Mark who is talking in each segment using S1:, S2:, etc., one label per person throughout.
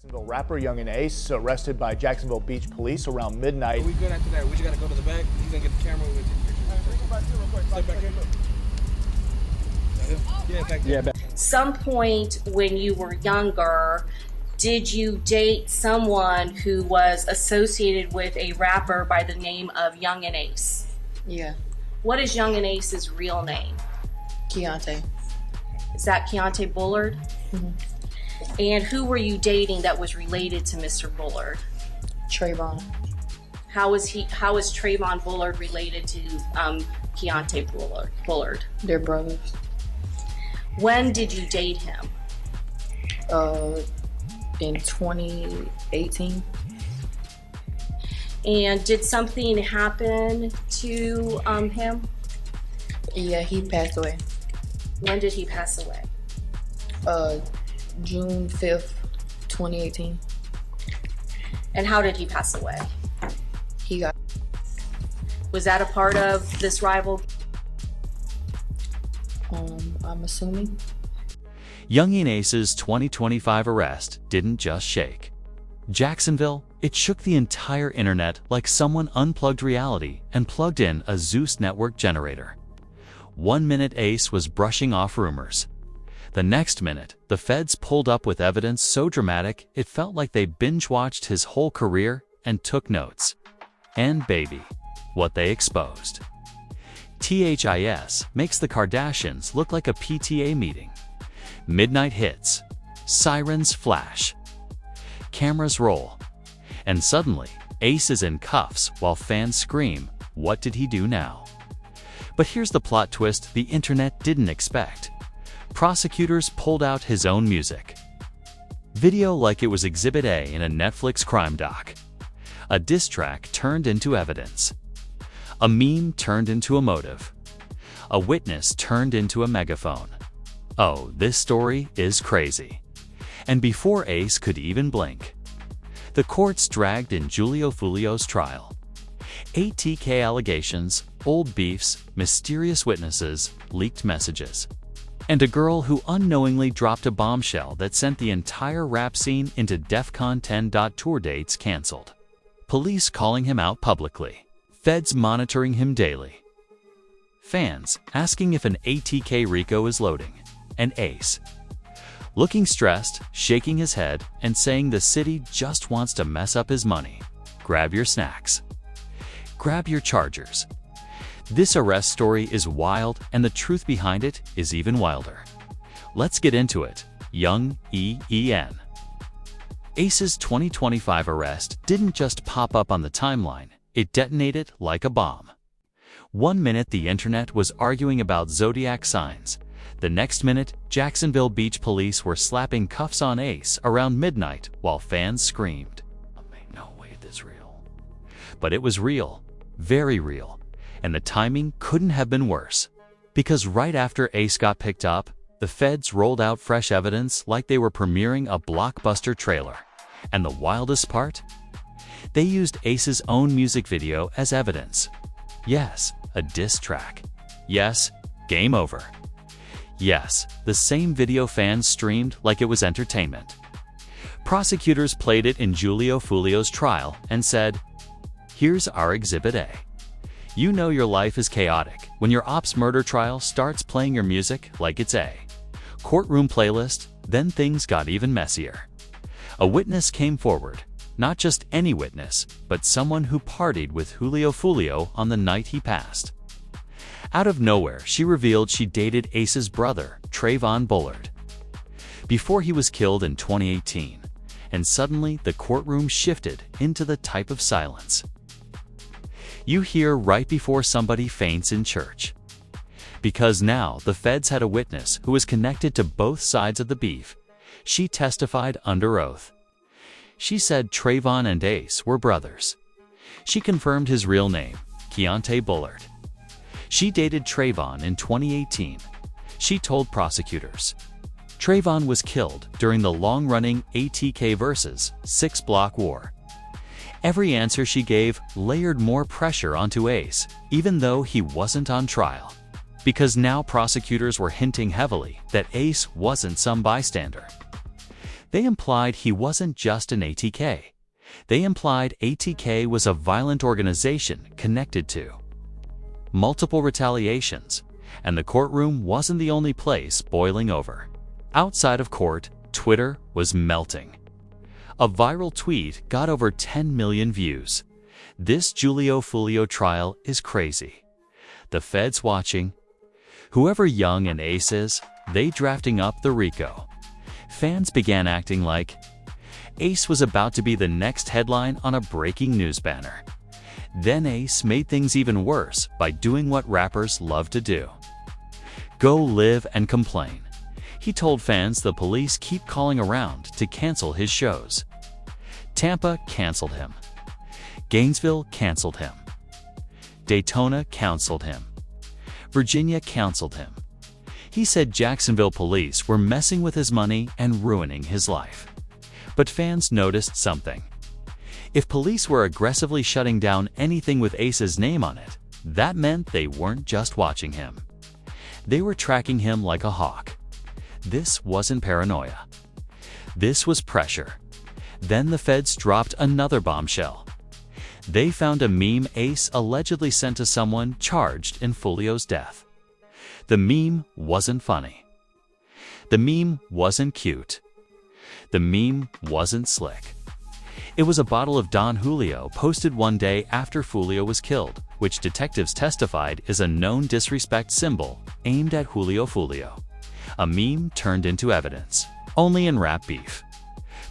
S1: Jacksonville rapper Yungeen Ace arrested by Jacksonville Beach police around midnight.
S2: Are we good after that? We just gotta go to the back. He's gonna get the camera. We're gonna take pictures. Step back here. Yeah, back there. Yeah, back.
S3: Some point when you were younger, did you date someone who was associated with a rapper by the name of Yungeen Ace?
S4: Yeah.
S3: What is Yungeen Ace's real name?
S4: Keontae.
S3: Is that Keontae Bullard?
S4: Mm-hmm.
S3: And who were you dating that was related to Mr. Bullard?
S4: Trayvon.
S3: How is Trayvon Bullard related to Keontae Bullard?
S4: They're brothers.
S3: When did you date him?
S4: In 2018.
S3: And did something happen to him?
S4: Yeah, he passed away.
S3: When did he pass away?
S4: June 5th, 2018.
S3: And how did he pass away? Was that a part of this rival?
S4: I'm assuming.
S5: Yungeen Ace's 2025 arrest didn't just shake Jacksonville, it shook the entire internet like someone unplugged reality and plugged in a Zeus network generator. 1 minute Ace was brushing off rumors. The next minute, the feds pulled up with evidence so dramatic it felt like they binge-watched his whole career and took notes. And baby, what they exposed. THIS makes the Kardashians look like a PTA meeting. Midnight hits, sirens flash, cameras roll, and suddenly, Ace is in cuffs while fans scream, "What did he do now?" But here's the plot twist the internet didn't expect. Prosecutors pulled out his own music. Video like it was Exhibit A in a Netflix crime doc. A diss track turned into evidence. A meme turned into a motive. A witness turned into a megaphone. Oh, this story is crazy. And before Ace could even blink, the courts dragged in Julio Fulio's trial. ATK allegations, old beefs, mysterious witnesses, leaked messages. And a girl who unknowingly dropped a bombshell that sent the entire rap scene into DEFCON 10. Tour dates canceled. Police calling him out publicly. Feds monitoring him daily. Fans asking if an ATK Rico is loading. And Ace, looking stressed, shaking his head, and saying the city just wants to mess up his money. Grab your snacks. Grab your chargers. This arrest story is wild, and the truth behind it is even wilder. Let's get into it. Yungeen. Ace's 2025 arrest didn't just pop up on the timeline, it detonated like a bomb. 1 minute the internet was arguing about zodiac signs. The next minute, Jacksonville Beach police were slapping cuffs on Ace around midnight while fans screamed, "No way this real." But it was real, very real, and the timing couldn't have been worse. Because right after Ace got picked up, the feds rolled out fresh evidence like they were premiering a blockbuster trailer. And the wildest part? They used Ace's own music video as evidence. Yes, a diss track. Yes, game over. Yes, the same video fans streamed like it was entertainment. Prosecutors played it in Julio Fulio's trial and said, "Here's our Exhibit A." You know your life is chaotic when your ops murder trial starts playing your music like it's a courtroom playlist. Then things got even messier. A witness came forward, not just any witness, but someone who partied with Julio Fulio on the night he passed. Out of nowhere, she revealed she dated Ace's brother, Trayvon Bullard, before he was killed in 2018, and suddenly the courtroom shifted into the type of silence you hear right before somebody faints in church. Because now the feds had a witness who was connected to both sides of the beef. She testified under oath. She said Trayvon and Ace were brothers. She confirmed his real name, Keontae Bullard. She dated Trayvon in 2018. She told prosecutors, Trayvon was killed during the long-running ATK versus 6 Block war. Every answer she gave layered more pressure onto Ace, even though he wasn't on trial. Because now prosecutors were hinting heavily that Ace wasn't some bystander. They implied he wasn't just an ATK. They implied ATK was a violent organization connected to multiple retaliations, and the courtroom wasn't the only place boiling over. Outside of court, Twitter was melting. A viral tweet got over 10 million views. This Julio Foolio trial is crazy. The feds watching. Whoever Yungeen Ace is, they drafting up the RICO. Fans began acting like Ace was about to be the next headline on a breaking news banner. Then Ace made things even worse by doing what rappers love to do. Go live and complain. He told fans the police keep calling around to cancel his shows. Tampa canceled him. Gainesville canceled him. Daytona canceled him. Virginia canceled him. He said Jacksonville police were messing with his money and ruining his life. But fans noticed something. If police were aggressively shutting down anything with Ace's name on it, that meant they weren't just watching him. They were tracking him like a hawk. This wasn't paranoia. This was pressure. Then the feds dropped another bombshell. They found a meme Ace allegedly sent to someone charged in Foolio's death. The meme wasn't funny. The meme wasn't cute. The meme wasn't slick. It was a bottle of Don Julio posted one day after Foolio was killed, which detectives testified is a known disrespect symbol aimed at Julio Foolio. A meme turned into evidence, only in rap beef.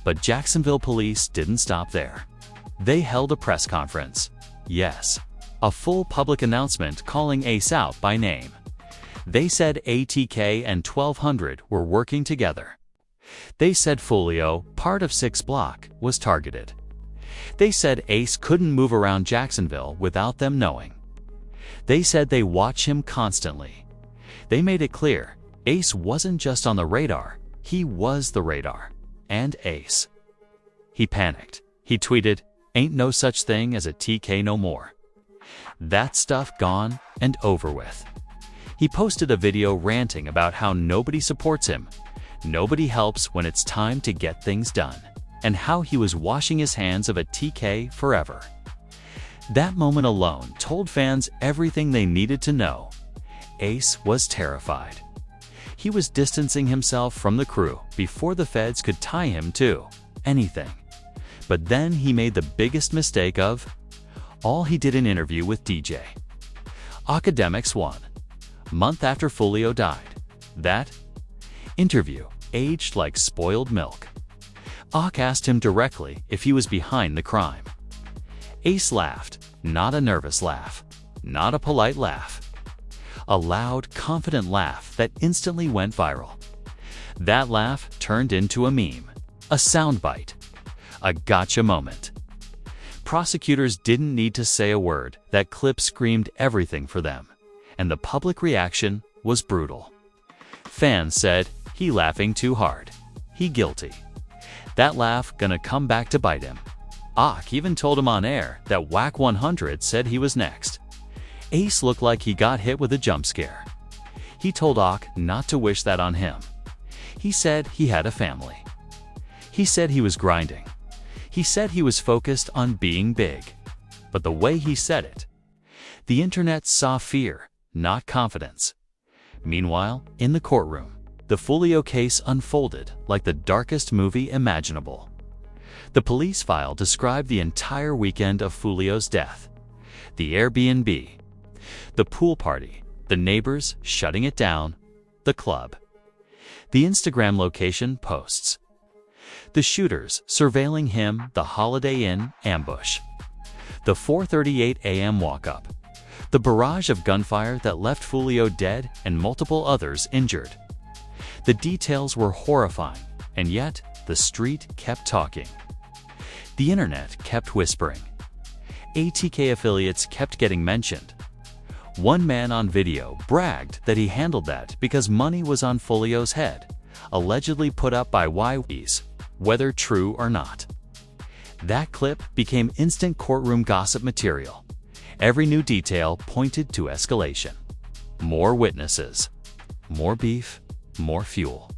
S5: But Jacksonville police didn't stop there. They held a press conference. Yes, a full public announcement calling Ace out by name. They said ATK and 1200 were working together. They said Foolio, part of 6 Block, was targeted. They said Ace couldn't move around Jacksonville without them knowing. They said they watch him constantly. They made it clear Ace wasn't just on the radar, he was the radar. And Ace. He panicked. He tweeted, "Ain't no such thing as a TK no more. That stuff gone and over with." He posted a video ranting about how nobody supports him, nobody helps when it's time to get things done, and how he was washing his hands of a TK forever. That moment alone told fans everything they needed to know. Ace was terrified. He was distancing himself from the crew before the feds could tie him to anything. But then he made the biggest mistake of all. He did an interview with DJ Academics 1, month after Foolio died. That interview aged like spoiled milk. Ock asked him directly if he was behind the crime. Ace laughed, not a nervous laugh, not a polite laugh. A loud, confident laugh that instantly went viral. That laugh turned into a meme, a soundbite, a gotcha moment. Prosecutors didn't need to say a word. That clip screamed everything for them, and the public reaction was brutal. Fans said, "He laughing too hard. He guilty. That laugh gonna come back to bite him." Ock even told him on air that Whack 100 said he was next. Ace looked like he got hit with a jump scare. He told Ock not to wish that on him. He said he had a family. He said he was grinding. He said he was focused on being big. But the way he said it, the internet saw fear, not confidence. Meanwhile, in the courtroom, the Foolio case unfolded like the darkest movie imaginable. The police file described the entire weekend of Foolio's death. The Airbnb, the pool party, the neighbors shutting it down, the club. The Instagram location posts. The shooters surveilling him, the Holiday Inn ambush. The 4:38 a.m. walk-up. The barrage of gunfire that left Foolio dead and multiple others injured. The details were horrifying, and yet the street kept talking. The internet kept whispering. ATK affiliates kept getting mentioned. One man on video bragged that he handled that because money was on Foolio's head, allegedly put up by YWs, whether true or not. That clip became instant courtroom gossip material. Every new detail pointed to escalation. More witnesses, more beef, more fuel.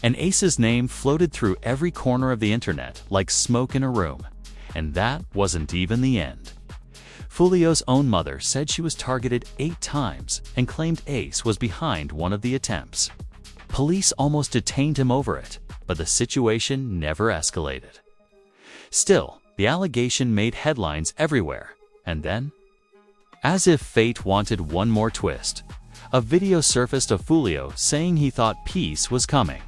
S5: And Ace's name floated through every corner of the internet like smoke in a room. And that wasn't even the end. Fulio's own mother said she was targeted 8 times and claimed Ace was behind one of the attempts. Police almost detained him over it, but the situation never escalated. Still, the allegation made headlines everywhere, and then, as if fate wanted one more twist, a video surfaced of Fulio saying he thought peace was coming.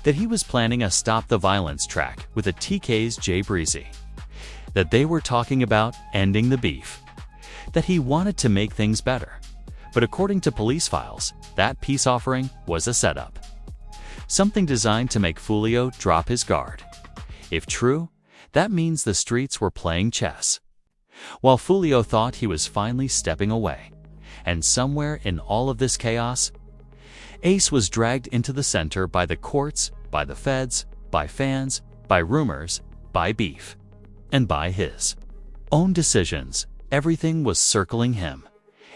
S5: That he was planning a Stop the Violence track with a TK's Jay Breezy. That they were talking about ending the beef. That he wanted to make things better. But according to police files, that peace offering was a setup. Something designed to make Fulio drop his guard. If true, that means the streets were playing chess. While Fulio thought he was finally stepping away. And somewhere in all of this chaos, Ace was dragged into the center by the courts, by the feds, by fans, by rumors, by beef, and by his own decisions. Everything was circling him.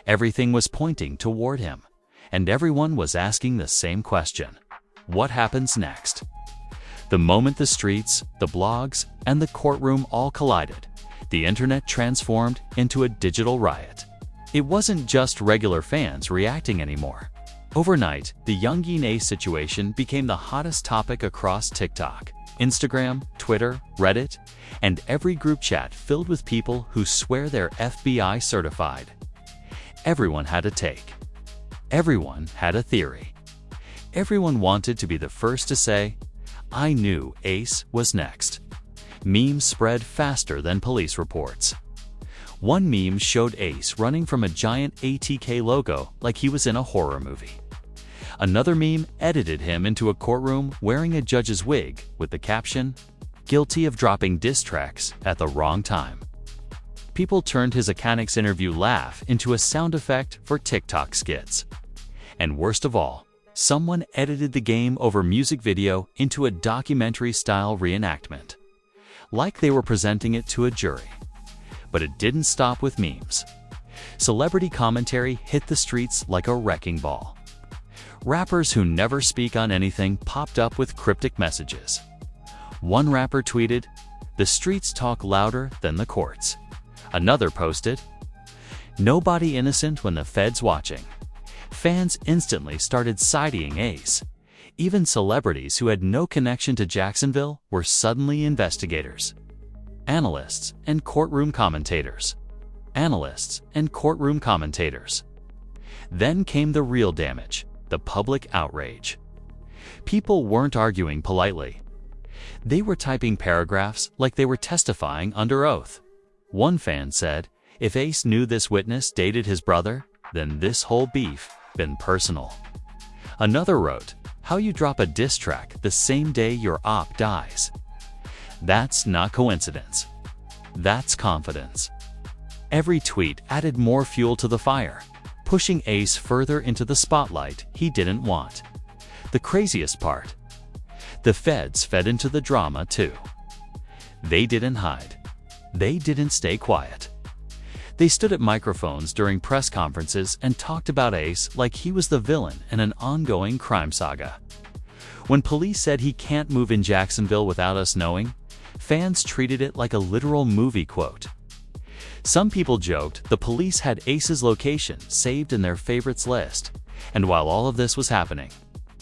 S5: Everything was pointing toward him. And everyone was asking the same question. What happens next? The moment the streets, the blogs, and the courtroom all collided, the internet transformed into a digital riot. It wasn't just regular fans reacting anymore. Overnight, the Yungeen Ace situation became the hottest topic across TikTok, Instagram, Twitter, Reddit, and every group chat filled with people who swear they're FBI certified. Everyone had a take. Everyone had a theory. Everyone wanted to be the first to say, "I knew Ace was next." Memes spread faster than police reports. One meme showed Ace running from a giant ATK logo like he was in a horror movie. Another meme edited him into a courtroom wearing a judge's wig with the caption, "Guilty of dropping diss tracks at the wrong time." People turned his Mechanics interview laugh into a sound effect for TikTok skits. And worst of all, someone edited the game over music video into a documentary-style reenactment. Like they were presenting it to a jury. But it didn't stop with memes. Celebrity commentary hit the streets like a wrecking ball. Rappers who never speak on anything popped up with cryptic messages. One rapper tweeted, "The streets talk louder than the courts." Another posted, "Nobody innocent when the Fed's watching." Fans instantly started siding Ace. Even celebrities who had no connection to Jacksonville were suddenly investigators. Analysts and courtroom commentators. Analysts and courtroom commentators. Then came the real damage, the public outrage. People weren't arguing politely. They were typing paragraphs like they were testifying under oath. One fan said, "If Ace knew this witness dated his brother, then this whole beef been personal." Another wrote, "How you drop a diss track the same day your op dies? That's not coincidence. That's confidence." Every tweet added more fuel to the fire, pushing Ace further into the spotlight he didn't want. The craziest part? The feds fed into the drama too. They didn't hide. They didn't stay quiet. They stood at microphones during press conferences and talked about Ace like he was the villain in an ongoing crime saga. When police said he can't move in Jacksonville without us knowing, fans treated it like a literal movie quote. Some people joked the police had Ace's location saved in their favorites list. And while all of this was happening,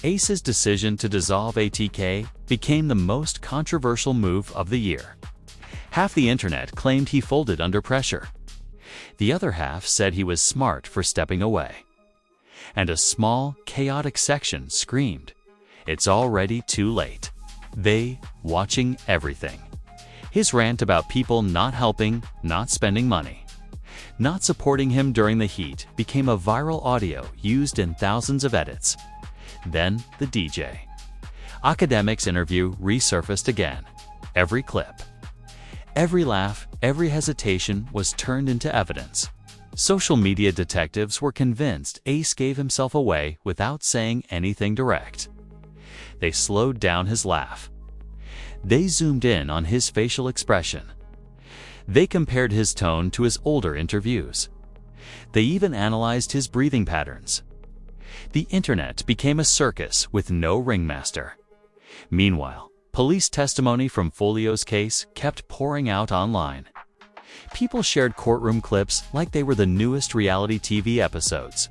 S5: Ace's decision to dissolve ATK became the most controversial move of the year. Half the internet claimed he folded under pressure. The other half said he was smart for stepping away. And a small, chaotic section screamed, "It's already too late." They watching everything. His rant about people not helping, not spending money, not supporting him during the heat became a viral audio used in thousands of edits. Then the DJ. Academics interview resurfaced again. Every clip. Every laugh, every hesitation was turned into evidence. Social media detectives were convinced Ace gave himself away without saying anything direct. They slowed down his laugh. They zoomed in on his facial expression. They compared his tone to his older interviews. They even analyzed his breathing patterns. The internet became a circus with no ringmaster. Meanwhile, police testimony from Folio's case kept pouring out online. People shared courtroom clips like they were the newest reality TV episodes.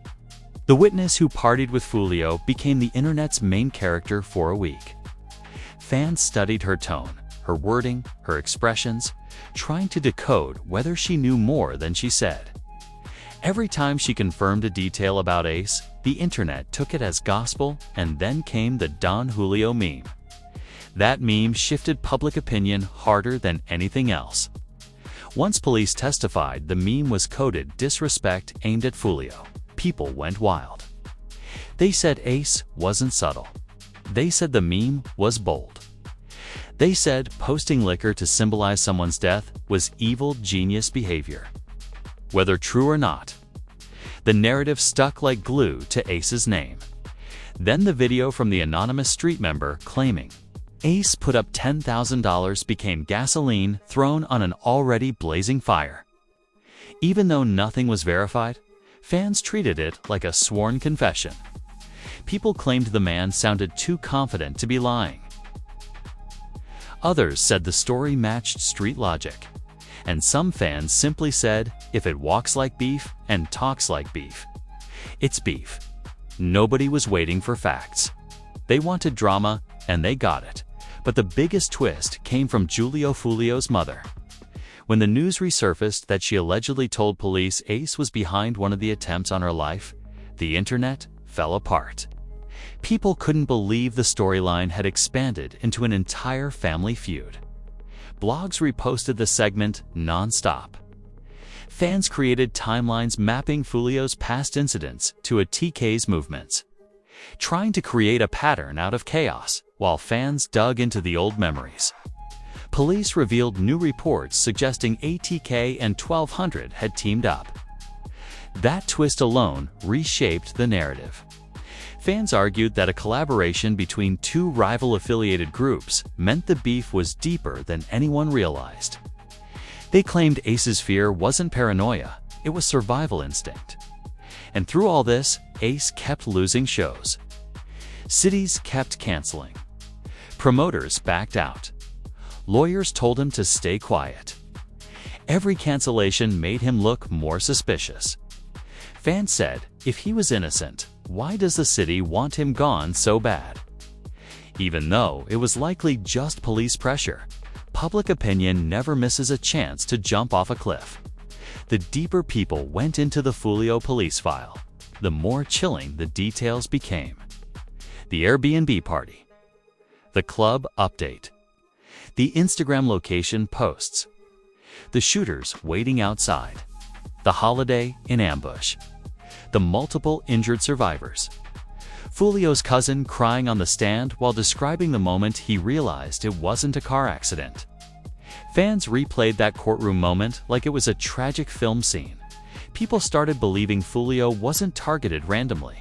S5: The witness who partied with Folio became the internet's main character for a week. Fans studied her tone, her wording, her expressions, trying to decode whether she knew more than she said. Every time she confirmed a detail about Ace, the internet took it as gospel, and then came the Don Julio meme. That meme shifted public opinion harder than anything else. Once police testified the meme was coded disrespect aimed at Folio, people went wild. They said Ace wasn't subtle. They said the meme was bold. They said posting liquor to symbolize someone's death was evil genius behavior. Whether true or not, the narrative stuck like glue to Ace's name. Then the video from the anonymous street member claiming Ace put up $10,000 became gasoline thrown on an already blazing fire. Even though nothing was verified, fans treated it like a sworn confession. People claimed the man sounded too confident to be lying. Others said the story matched street logic. And some fans simply said, if it walks like beef and talks like beef, it's beef. Nobody was waiting for facts. They wanted drama, and they got it. But the biggest twist came from Julio Folio's mother. When the news resurfaced that she allegedly told police Ace was behind one of the attempts on her life, the internet fell apart. People couldn't believe the storyline had expanded into an entire family feud. Blogs reposted the segment non-stop. Fans created timelines mapping Folio's past incidents to TK's movements, trying to create a pattern out of chaos while fans dug into the old memories. Police revealed new reports suggesting ATK and 1200 had teamed up. That twist alone reshaped the narrative. Fans argued that a collaboration between two rival-affiliated groups meant the beef was deeper than anyone realized. They claimed Ace's fear wasn't paranoia, it was survival instinct. And through all this, Ace kept losing shows. Cities kept canceling. Promoters backed out. Lawyers told him to stay quiet. Every cancellation made him look more suspicious. Fans said, if he was innocent, why does the city want him gone so bad? Even though it was likely just police pressure, public opinion never misses a chance to jump off a cliff. The deeper people went into the Folio police file, the more chilling the details became. The Airbnb party, the club update, the Instagram location posts, the shooters waiting outside, the holiday in ambush, the multiple injured survivors, Folio's cousin crying on the stand while describing the moment he realized it wasn't a car accident. Fans replayed that courtroom moment like it was a tragic film scene. People started believing Folio wasn't targeted randomly.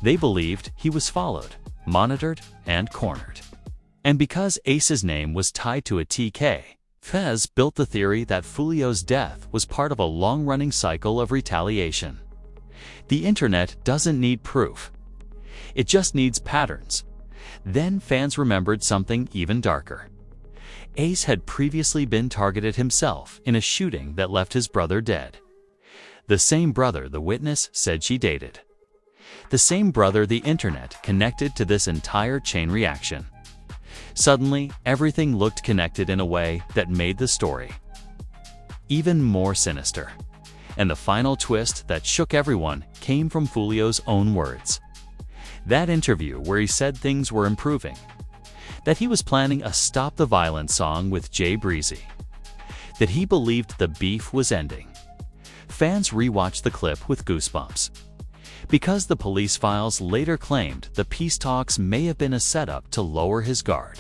S5: They believed he was followed, monitored, and cornered. And because Ace's name was tied to TK, Fez built the theory that Folio's death was part of a long-running cycle of retaliation. The internet doesn't need proof. It just needs patterns. Then fans remembered something even darker. Ace had previously been targeted himself in a shooting that left his brother dead. The same brother the witness said she dated. The same brother the internet connected to this entire chain reaction. Suddenly, everything looked connected in a way that made the story even more sinister. And the final twist that shook everyone came from Folio's own words. That interview where he said things were improving, that he was planning a Stop the Violence song with Jay Breezy, that he believed the beef was ending. Fans rewatched the clip with goosebumps. Because the police files later claimed the peace talks may have been a setup to lower his guard.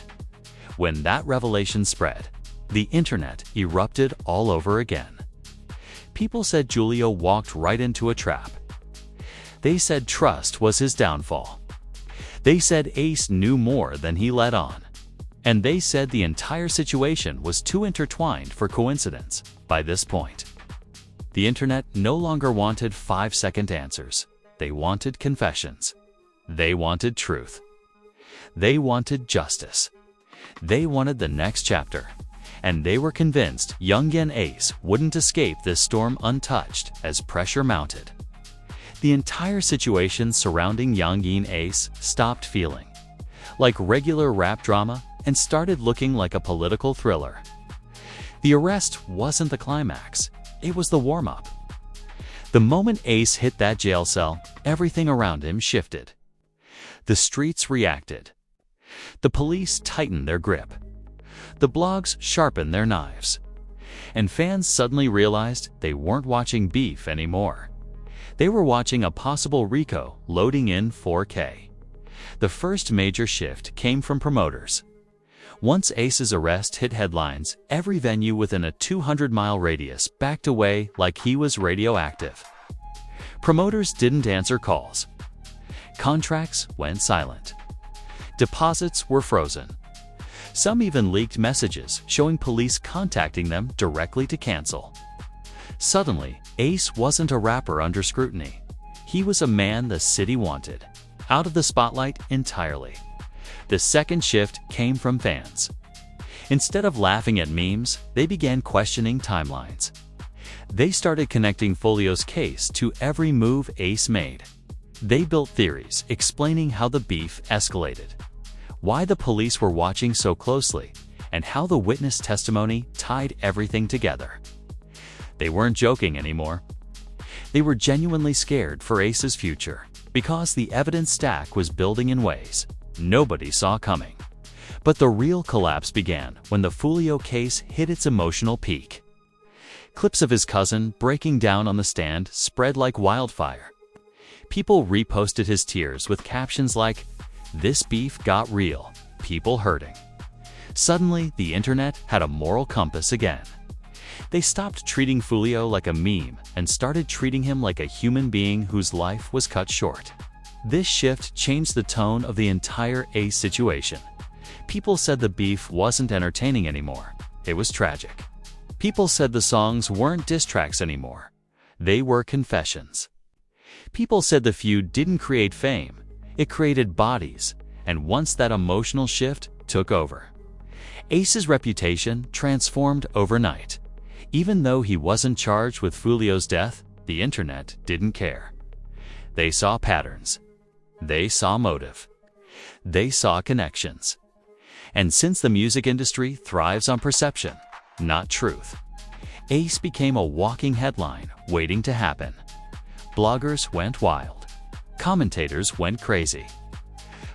S5: When that revelation spread, the internet erupted all over again. People said Julio walked right into a trap. They said trust was his downfall. They said Ace knew more than he let on. And they said the entire situation was too intertwined for coincidence by this point. The internet no longer wanted 5-second answers. They wanted confessions. They wanted truth. They wanted justice. They wanted the next chapter. And they were convinced Yungeen Ace wouldn't escape this storm untouched as pressure mounted. The entire situation surrounding Yungeen Ace stopped feeling like regular rap drama and started looking like a political thriller. The arrest wasn't the climax, it was the warm-up. The moment Ace hit that jail cell, everything around him shifted. The streets reacted. The police tightened their grip. The blogs sharpened their knives. And fans suddenly realized they weren't watching beef anymore. They were watching a possible RICO loading in 4K. The first major shift came from promoters. Once Ace's arrest hit headlines, every venue within a 200-mile radius backed away like he was radioactive. Promoters didn't answer calls. Contracts went silent. Deposits were frozen. Some even leaked messages showing police contacting them directly to cancel. Suddenly, Ace wasn't a rapper under scrutiny. He was a man the city wanted, out of the spotlight entirely. The second shift came from fans. Instead of laughing at memes, they began questioning timelines. They started connecting Folio's case to every move Ace made. They built theories explaining how the beef escalated, why the police were watching so closely, and how the witness testimony tied everything together. They weren't joking anymore. They were genuinely scared for Ace's future, because the evidence stack was building in ways nobody saw coming. But the real collapse began when the Folio case hit its emotional peak. Clips of his cousin breaking down on the stand spread like wildfire. People reposted his tears with captions like, "This beef got real, people hurting." Suddenly, the internet had a moral compass again. They stopped treating Folio like a meme and started treating him like a human being whose life was cut short. This shift changed the tone of the entire Ace situation. People said the beef wasn't entertaining anymore. It was tragic. People said the songs weren't diss tracks anymore. They were confessions. People said the feud didn't create fame. It created bodies. And once that emotional shift took over, Ace's reputation transformed overnight. Even though he wasn't charged with Folio's death, the internet didn't care. They saw patterns. They saw motive. They saw connections. And since the music industry thrives on perception, not truth, Ace became a walking headline waiting to happen. Bloggers went wild. Commentators went crazy.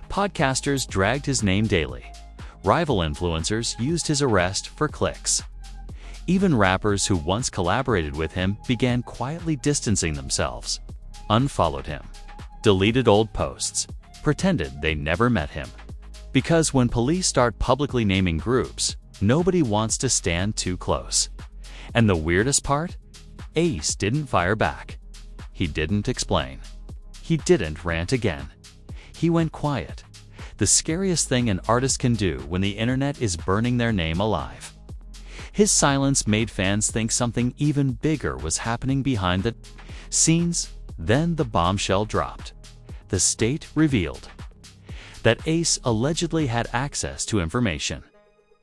S5: Podcasters dragged his name daily. Rival influencers used his arrest for clicks. Even rappers who once collaborated with him began quietly distancing themselves, unfollowed him, deleted old posts, pretended they never met him. Because when police start publicly naming groups, nobody wants to stand too close. And the weirdest part? Ace didn't fire back. He didn't explain. He didn't rant again. He went quiet. The scariest thing an artist can do when the internet is burning their name alive. His silence made fans think something even bigger was happening behind the scenes. Then the bombshell dropped. The state revealed that Ace allegedly had access to information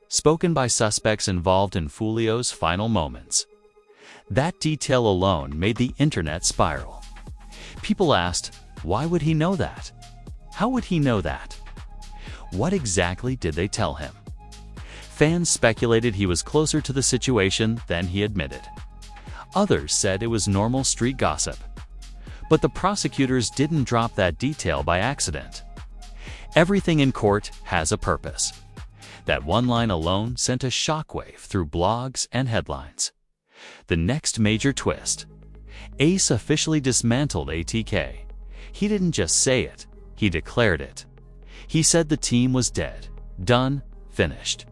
S5: spoken by suspects involved in Folio's final moments. That detail alone made the internet spiral. People asked, why would he know that? How would he know that? What exactly did they tell him? Fans speculated he was closer to the situation than he admitted. Others said it was normal street gossip. But the prosecutors didn't drop that detail by accident. Everything in court has a purpose. That one line alone sent a shockwave through blogs and headlines. The next major twist. Ace officially dismantled ATK. He didn't just say it, he declared it. He said the team was dead, done, finished.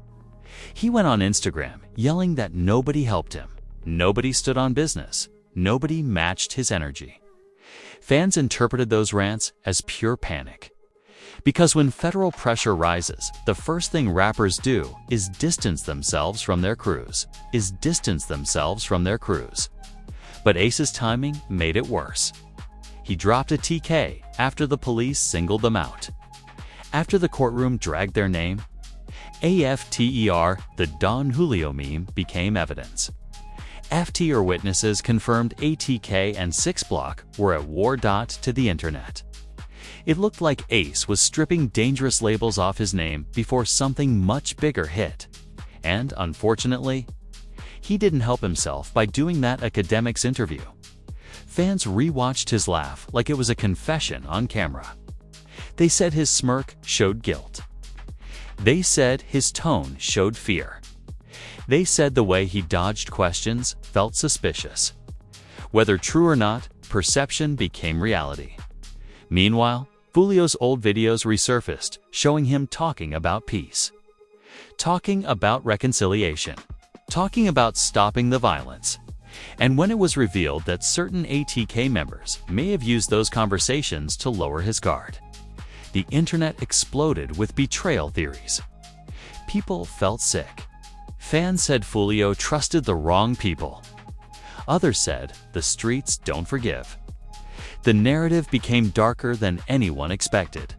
S5: He went on Instagram yelling that nobody helped him, nobody stood on business, nobody matched his energy. Fans interpreted those rants as pure panic. Because when federal pressure rises, the first thing rappers do is distance themselves from their crews, But Ace's timing made it worse. He dropped a TK after the police singled them out. After the courtroom dragged their name, AFTER, the Don Julio meme, became evidence. FTER witnesses confirmed ATK and 6 Block were at war. To the internet. It looked like Ace was stripping dangerous labels off his name before something much bigger hit. And, unfortunately, he didn't help himself by doing that academics interview. Fans rewatched his laugh like it was a confession on camera. They said his smirk showed guilt. They said his tone showed fear. They said the way he dodged questions felt suspicious. Whether true or not, perception became reality. Meanwhile, Julio's old videos resurfaced, showing him talking about peace, talking about reconciliation, talking about stopping the violence. And when it was revealed that certain ATK members may have used those conversations to lower his guard, the internet exploded with betrayal theories. People felt sick. Fans said Julio trusted the wrong people. Others said the streets don't forgive. The narrative became darker than anyone expected.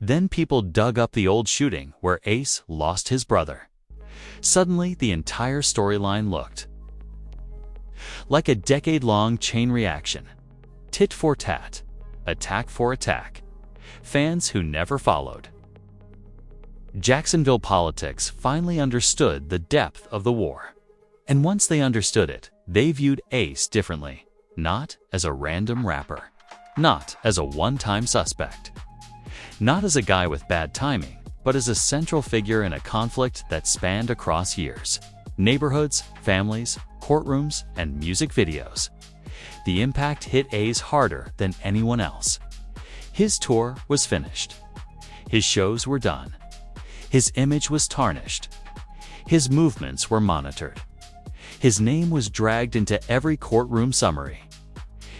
S5: Then people dug up the old shooting where Ace lost his brother. Suddenly, the entire storyline looked like a decade-long chain reaction. Tit for tat, attack for attack. Fans who never followed. Jacksonville politics finally understood the depth of the war. And once they understood it, they viewed Ace differently, not as a random rapper, not as a one-time suspect, not as a guy with bad timing, but as a central figure in a conflict that spanned across years, neighborhoods, families, courtrooms, and music videos. The impact hit Ace harder than anyone else. His tour was finished. His shows were done. His image was tarnished. His movements were monitored. His name was dragged into every courtroom summary.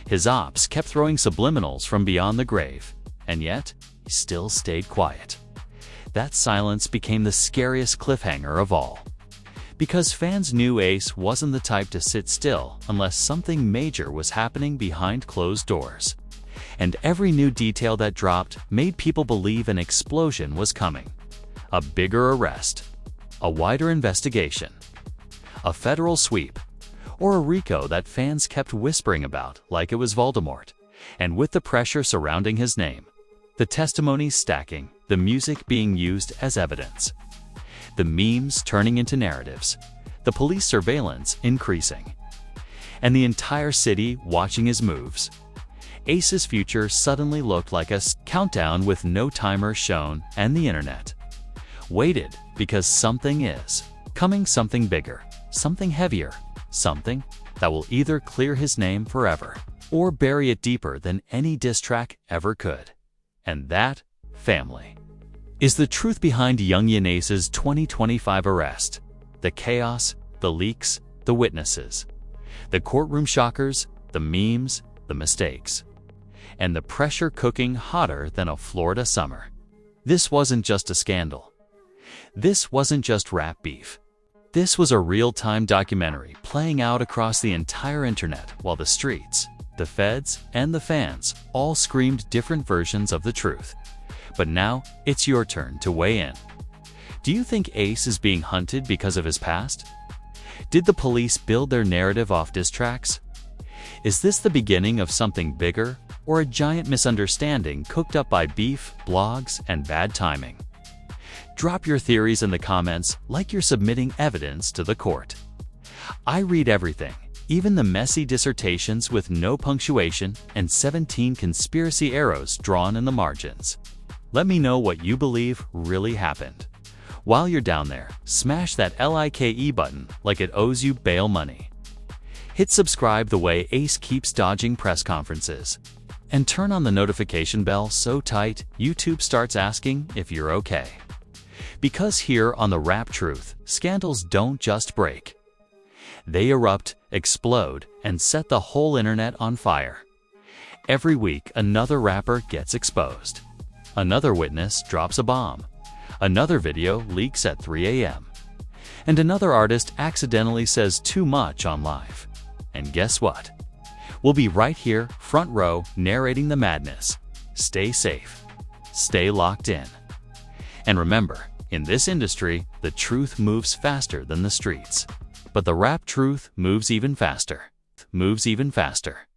S5: His ops kept throwing subliminals from beyond the grave, and yet he still stayed quiet. That silence became the scariest cliffhanger of all. Because fans knew Ace wasn't the type to sit still unless something major was happening behind closed doors. And every new detail that dropped made people believe an explosion was coming. A bigger arrest, a wider investigation, a federal sweep, or a RICO that fans kept whispering about like it was Voldemort. And with the pressure surrounding his name, the testimonies stacking, the music being used as evidence, the memes turning into narratives, the police surveillance increasing, and the entire city watching his moves, Ace's future suddenly looked like a countdown with no timer shown, and the internet waited because something is coming, something bigger, something heavier, something that will either clear his name forever or bury it deeper than any diss track ever could. And that, family, is the truth behind Yungeen Ace's 2025 arrest. The chaos, the leaks, the witnesses, the courtroom shockers, the memes, the mistakes, and the pressure cooking hotter than a Florida summer. This wasn't just a scandal. This wasn't just rap beef. This was a real-time documentary playing out across the entire internet while the streets, the feds, and the fans all screamed different versions of the truth. But now, it's your turn to weigh in. Do you think Ace is being hunted because of his past? Did the police build their narrative off diss tracks? Is this the beginning of something bigger, or a giant misunderstanding cooked up by beef, blogs, and bad timing? Drop your theories in the comments like you're submitting evidence to the court. I read everything, even the messy dissertations with no punctuation and 17 conspiracy arrows drawn in the margins. Let me know what you believe really happened. While you're down there, smash that like button like it owes you bail money. Hit subscribe the way Ace keeps dodging press conferences. And turn on the notification bell so tight YouTube starts asking if you're okay. Because here on The Rap Truth, scandals don't just break. They erupt, explode, and set the whole internet on fire. Every week, another rapper gets exposed. Another witness drops a bomb. Another video leaks at 3 a.m. And another artist accidentally says too much on live. And guess what? We'll be right here, front row, narrating the madness. Stay safe. Stay locked in. And remember, in this industry, the truth moves faster than the streets. But the rap truth moves even faster.